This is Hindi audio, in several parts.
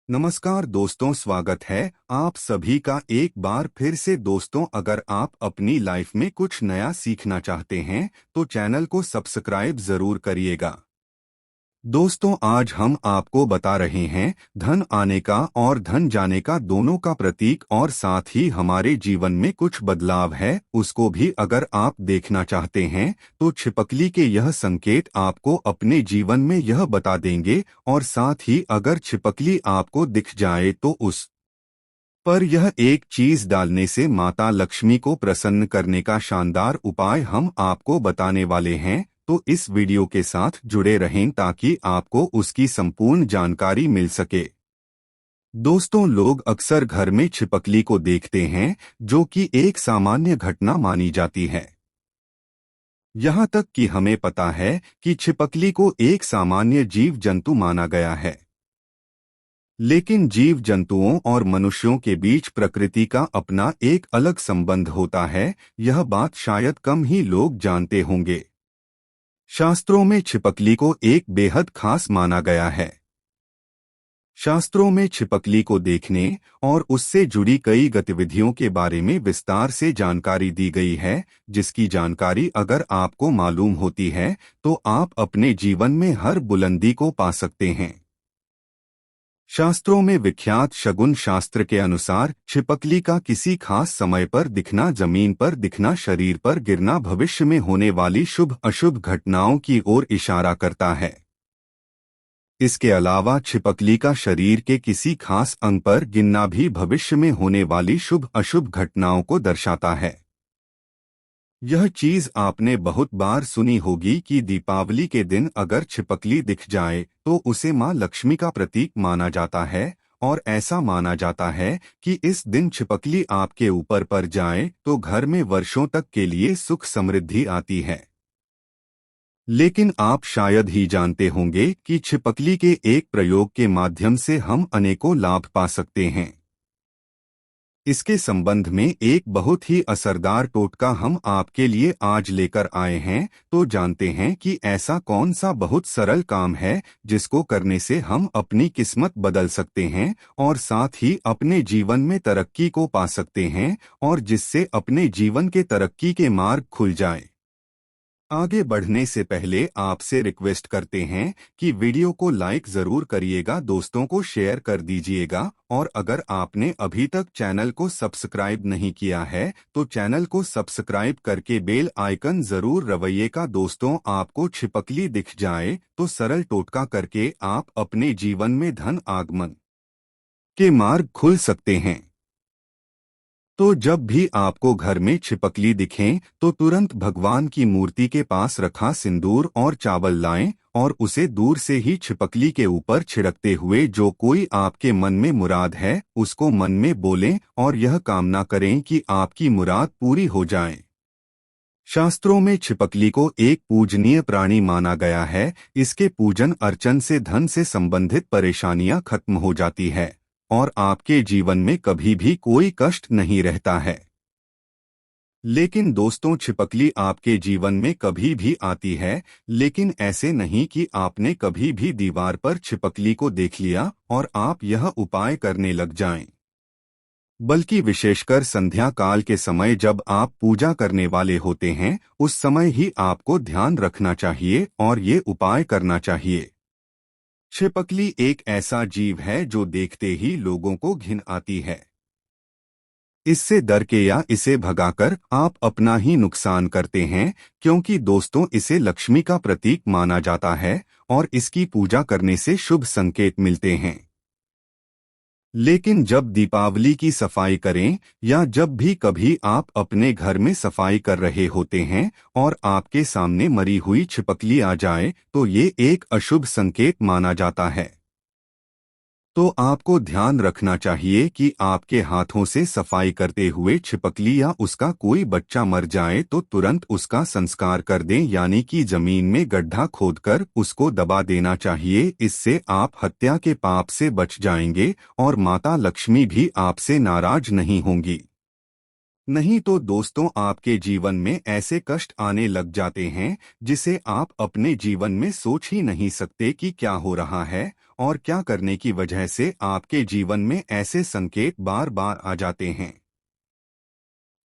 नमस्कार दोस्तों, स्वागत है आप सभी का एक बार फिर से। दोस्तों, अगर आप अपनी लाइफ में कुछ नया सीखना चाहते हैं तो चैनल को सब्सक्राइब जरूर करिएगा। दोस्तों, आज हम आपको बता रहे हैं धन आने का और धन जाने का दोनों का प्रतीक, और साथ ही हमारे जीवन में कुछ बदलाव है उसको भी अगर आप देखना चाहते हैं तो छिपकली के यह संकेत आपको अपने जीवन में यह बता देंगे। और साथ ही अगर छिपकली आपको दिख जाए तो उस पर यह एक चीज डालने से माता लक्ष्मी को प्रसन्न करने का शानदार उपाय हम आपको बताने वाले हैं। तो इस वीडियो के साथ जुड़े रहें ताकि आपको उसकी संपूर्ण जानकारी मिल सके। दोस्तों, लोग अक्सर घर में छिपकली को देखते हैं, जो कि एक सामान्य घटना मानी जाती है। यहाँ तक कि हमें पता है कि छिपकली को एक सामान्य जीव जंतु माना गया है। लेकिन जीव जंतुओं और मनुष्यों के बीच प्रकृति का अपना एक अलग संबंध होता है। यह बात शायद कम ही लोग जानते होंगे। शास्त्रों में छिपकली को एक बेहद खास माना गया है। शास्त्रों में छिपकली को देखने और उससे जुड़ी कई गतिविधियों के बारे में विस्तार से जानकारी दी गई है, जिसकी जानकारी अगर आपको मालूम होती है तो आप अपने जीवन में हर बुलंदी को पा सकते हैं। शास्त्रों में विख्यात शगुन शास्त्र के अनुसार छिपकली का किसी खास समय पर दिखना, जमीन पर दिखना, शरीर पर गिरना भविष्य में होने वाली शुभ अशुभ घटनाओं की ओर इशारा करता है। इसके अलावा छिपकली का शरीर के किसी खास अंग पर गिरना भी भविष्य में होने वाली शुभ अशुभ घटनाओं को दर्शाता है। यह चीज आपने बहुत बार सुनी होगी कि दीपावली के दिन अगर छिपकली दिख जाए तो उसे मां लक्ष्मी का प्रतीक माना जाता है, और ऐसा माना जाता है कि इस दिन छिपकली आपके ऊपर पड़ जाए तो घर में वर्षों तक के लिए सुख समृद्धि आती है। लेकिन आप शायद ही जानते होंगे कि छिपकली के एक प्रयोग के माध्यम से हम अनेकों लाभ पा सकते हैं। इसके संबंध में एक बहुत ही असरदार टोटका हम आपके लिए आज लेकर आए हैं। तो जानते हैं कि ऐसा कौन सा बहुत सरल काम है जिसको करने से हम अपनी किस्मत बदल सकते हैं और साथ ही अपने जीवन में तरक्की को पा सकते हैं, और जिससे अपने जीवन के तरक्की के मार्ग खुल जाए। आगे बढ़ने से पहले आपसे रिक्वेस्ट करते हैं कि वीडियो को लाइक जरूर करिएगा, दोस्तों को शेयर कर दीजिएगा, और अगर आपने अभी तक चैनल को सब्सक्राइब नहीं किया है तो चैनल को सब्सक्राइब करके बेल आइकन जरूर दबाइएगा। दोस्तों, आपको छिपकली दिख जाए तो सरल टोटका करके आप अपने जीवन में धन आगमन के मार्ग खुल सकते हैं। तो जब भी आपको घर में छिपकली दिखें तो तुरंत भगवान की मूर्ति के पास रखा सिंदूर और चावल लाएं और उसे दूर से ही छिपकली के ऊपर छिड़कते हुए जो कोई आपके मन में मुराद है उसको मन में बोलें और यह कामना करें कि आपकी मुराद पूरी हो जाए। शास्त्रों में छिपकली को एक पूजनीय प्राणी माना गया है। इसके पूजन अर्चन से धन से संबंधित परेशानियां खत्म हो जाती है और आपके जीवन में कभी भी कोई कष्ट नहीं रहता है। लेकिन दोस्तों, छिपकली आपके जीवन में कभी भी आती है, लेकिन ऐसे नहीं कि आपने कभी भी दीवार पर छिपकली को देख लिया और आप यह उपाय करने लग जाएं। बल्कि विशेषकर संध्या काल के समय जब आप पूजा करने वाले होते हैं, उस समय ही आपको ध्यान रखना चाहिए और ये उपाय करना चाहिए। छिपकली एक ऐसा जीव है जो देखते ही लोगों को घिन आती है। इससे डर के या इसे भगाकर आप अपना ही नुकसान करते हैं, क्योंकि दोस्तों इसे लक्ष्मी का प्रतीक माना जाता है और इसकी पूजा करने से शुभ संकेत मिलते हैं। लेकिन जब दीपावली की सफाई करें या जब भी कभी आप अपने घर में सफाई कर रहे होते हैं और आपके सामने मरी हुई छिपकली आ जाए तो ये एक अशुभ संकेत माना जाता है। तो आपको ध्यान रखना चाहिए कि आपके हाथों से सफाई करते हुए छिपकली या उसका कोई बच्चा मर जाए तो तुरंत उसका संस्कार कर दें, यानी कि जमीन में गड्ढा खोदकर उसको दबा देना चाहिए। इससे आप हत्या के पाप से बच जाएंगे और माता लक्ष्मी भी आपसे नाराज नहीं होंगी। नहीं तो दोस्तों आपके जीवन में ऐसे कष्ट आने लग जाते हैं जिसे आप अपने जीवन में सोच ही नहीं सकते कि क्या हो रहा है और क्या करने की वजह से आपके जीवन में ऐसे संकेत बार बार आ जाते हैं।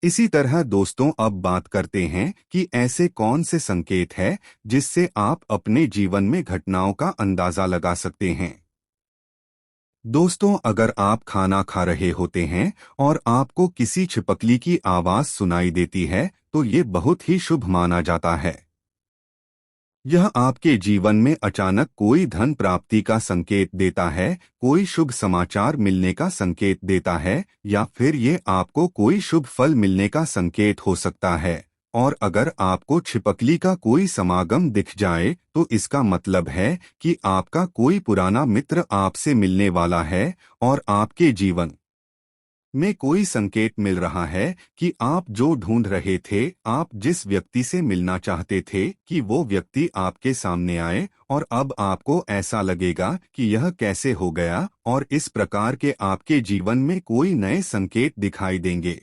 इसी तरह दोस्तों अब बात करते हैं कि ऐसे कौन से संकेत हैं जिससे आप अपने जीवन में घटनाओं का अंदाजा लगा सकते हैं। दोस्तों अगर आप खाना खा रहे होते हैं और आपको किसी छिपकली की आवाज सुनाई देती है तो ये बहुत ही शुभ माना जाता है। यह आपके जीवन में अचानक कोई धन प्राप्ति का संकेत देता है, कोई शुभ समाचार मिलने का संकेत देता है या फिर ये आपको कोई शुभ फल मिलने का संकेत हो सकता है। और अगर आपको छिपकली का कोई समागम दिख जाए तो इसका मतलब है कि आपका कोई पुराना मित्र आपसे मिलने वाला है और आपके जीवन में कोई संकेत मिल रहा है कि आप जो ढूंढ रहे थे, आप जिस व्यक्ति से मिलना चाहते थे कि वो व्यक्ति आपके सामने आए और अब आपको ऐसा लगेगा कि यह कैसे हो गया और इस प्रकार के आपके जीवन में कोई नए संकेत दिखाई देंगे।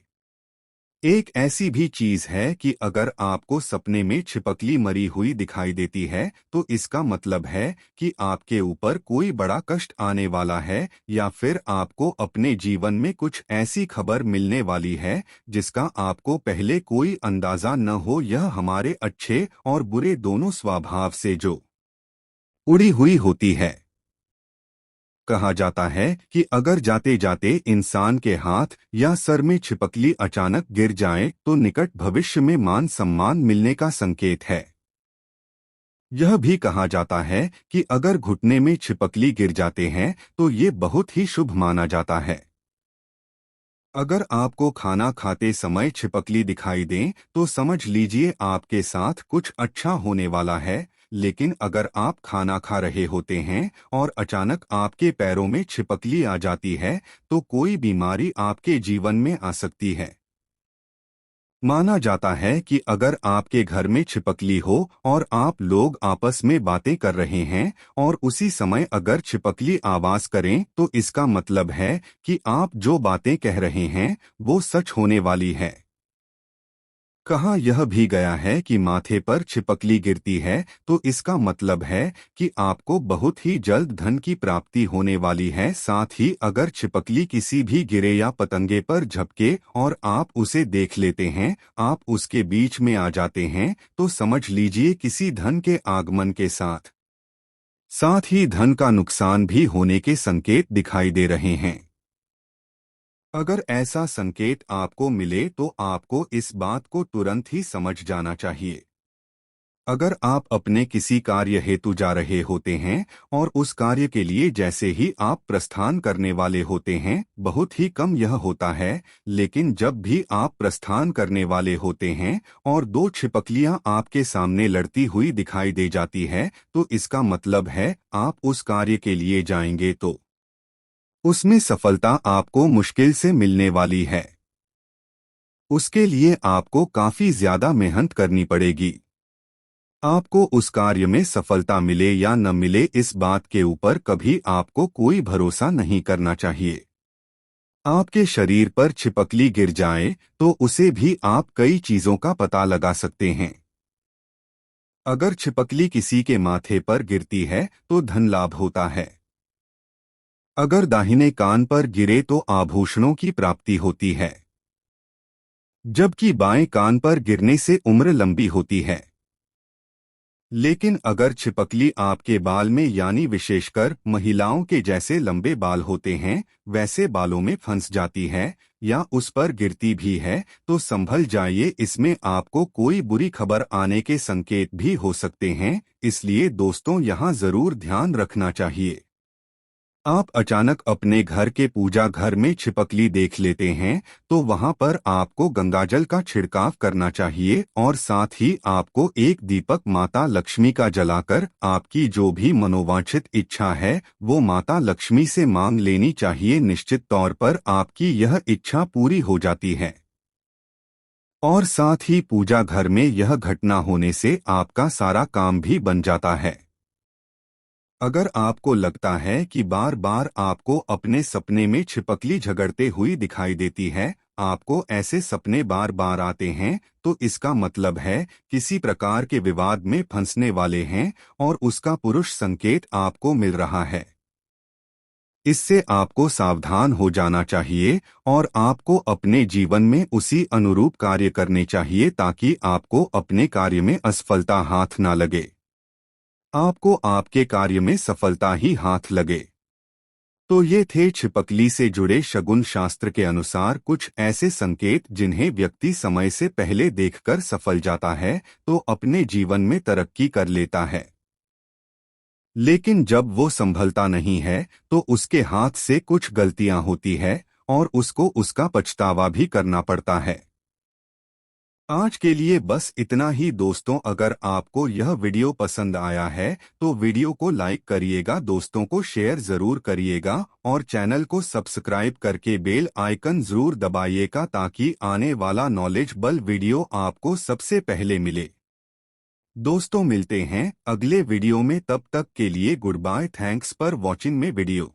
एक ऐसी भी चीज है कि अगर आपको सपने में छिपकली मरी हुई दिखाई देती है तो इसका मतलब है कि आपके ऊपर कोई बड़ा कष्ट आने वाला है या फिर आपको अपने जीवन में कुछ ऐसी खबर मिलने वाली है जिसका आपको पहले कोई अंदाजा न हो। यह हमारे अच्छे और बुरे दोनों स्वभाव से जो उड़ी हुई होती है। कहा जाता है कि अगर जाते जाते इंसान के हाथ या सर में छिपकली अचानक गिर जाए तो निकट भविष्य में मान सम्मान मिलने का संकेत है। यह भी कहा जाता है कि अगर घुटने में छिपकली गिर जाते हैं तो ये बहुत ही शुभ माना जाता है। अगर आपको खाना खाते समय छिपकली दिखाई दें तो समझ लीजिए आपके साथ कुछ अच्छा होने वाला है। लेकिन अगर आप खाना खा रहे होते हैं और अचानक आपके पैरों में छिपकली आ जाती है तो कोई बीमारी आपके जीवन में आ सकती है। माना जाता है कि अगर आपके घर में छिपकली हो और आप लोग आपस में बातें कर रहे हैं और उसी समय अगर छिपकली आवाज करें तो इसका मतलब है कि आप जो बातें कह रहे हैं वो सच होने वाली है। कहा यह भी गया है कि माथे पर छिपकली गिरती है तो इसका मतलब है कि आपको बहुत ही जल्द धन की प्राप्ति होने वाली है। साथ ही अगर छिपकली किसी भी गिरे या पतंगे पर झपके और आप उसे देख लेते हैं, आप उसके बीच में आ जाते हैं तो समझ लीजिए किसी धन के आगमन के साथ साथ ही धन का नुकसान भी होने के संकेत दिखाई दे रहे हैं। अगर ऐसा संकेत आपको मिले तो आपको इस बात को तुरंत ही समझ जाना चाहिए। अगर आप अपने किसी कार्य हेतु जा रहे होते हैं और उस कार्य के लिए जैसे ही आप प्रस्थान करने वाले होते हैं, बहुत ही कम यह होता है, लेकिन जब भी आप प्रस्थान करने वाले होते हैं और दो छिपकलियां आपके सामने लड़ती हुई दिखाई दे जाती है तो इसका मतलब है आप उस कार्य के लिए जाएंगे तो उसमें सफलता आपको मुश्किल से मिलने वाली है। उसके लिए आपको काफी ज्यादा मेहनत करनी पड़ेगी। आपको उस कार्य में सफलता मिले या न मिले इस बात के ऊपर कभी आपको कोई भरोसा नहीं करना चाहिए। आपके शरीर पर छिपकली गिर जाए तो उसे भी आप कई चीजों का पता लगा सकते हैं। अगर छिपकली किसी के माथे पर गिरती है तो धन लाभ होता है। अगर दाहिने कान पर गिरे तो आभूषणों की प्राप्ति होती है, जबकि बाएं कान पर गिरने से उम्र लंबी होती है। लेकिन अगर छिपकली आपके बाल में यानी विशेषकर महिलाओं के जैसे लंबे बाल होते हैं वैसे बालों में फंस जाती है या उस पर गिरती भी है तो संभल जाइए, इसमें आपको कोई बुरी खबर आने के संकेत भी हो सकते हैं। इसलिए दोस्तों यहाँ जरूर ध्यान रखना चाहिए। आप अचानक अपने घर के पूजा घर में छिपकली देख लेते हैं तो वहां पर आपको गंगाजल का छिड़काव करना चाहिए और साथ ही आपको एक दीपक माता लक्ष्मी का जलाकर आपकी जो भी मनोवांछित इच्छा है वो माता लक्ष्मी से मांग लेनी चाहिए। निश्चित तौर पर आपकी यह इच्छा पूरी हो जाती है और साथ ही पूजा घर में यह घटना होने से आपका सारा काम भी बन जाता है। अगर आपको लगता है कि बार बार आपको अपने सपने में छिपकली झगड़ते हुई दिखाई देती है, आपको ऐसे सपने बार बार आते हैं तो इसका मतलब है किसी प्रकार के विवाद में फंसने वाले हैं और उसका पुरुष संकेत आपको मिल रहा है। इससे आपको सावधान हो जाना चाहिए और आपको अपने जीवन में उसी अनुरूप कार्य करने चाहिए ताकि आपको अपने कार्य में असफलता हाथ ना लगे, आपको आपके कार्य में सफलता ही हाथ लगे। तो ये थे छिपकली से जुड़े शगुन शास्त्र के अनुसार कुछ ऐसे संकेत जिन्हें व्यक्ति समय से पहले देखकर सफल जाता है तो अपने जीवन में तरक्की कर लेता है, लेकिन जब वो संभलता नहीं है तो उसके हाथ से कुछ गलतियां होती है और उसको उसका पछतावा भी करना पड़ता है। आज के लिए बस इतना ही दोस्तों। अगर आपको यह वीडियो पसंद आया है तो वीडियो को लाइक करिएगा, दोस्तों को शेयर जरूर करिएगा और चैनल को सब्सक्राइब करके बेल आइकन जरूर दबाइएगा ताकि आने वाला नॉलेजेबल वीडियो आपको सबसे पहले मिले। दोस्तों मिलते हैं अगले वीडियो में, तब तक के लिए goodbye. Thanks for watching में वीडियो।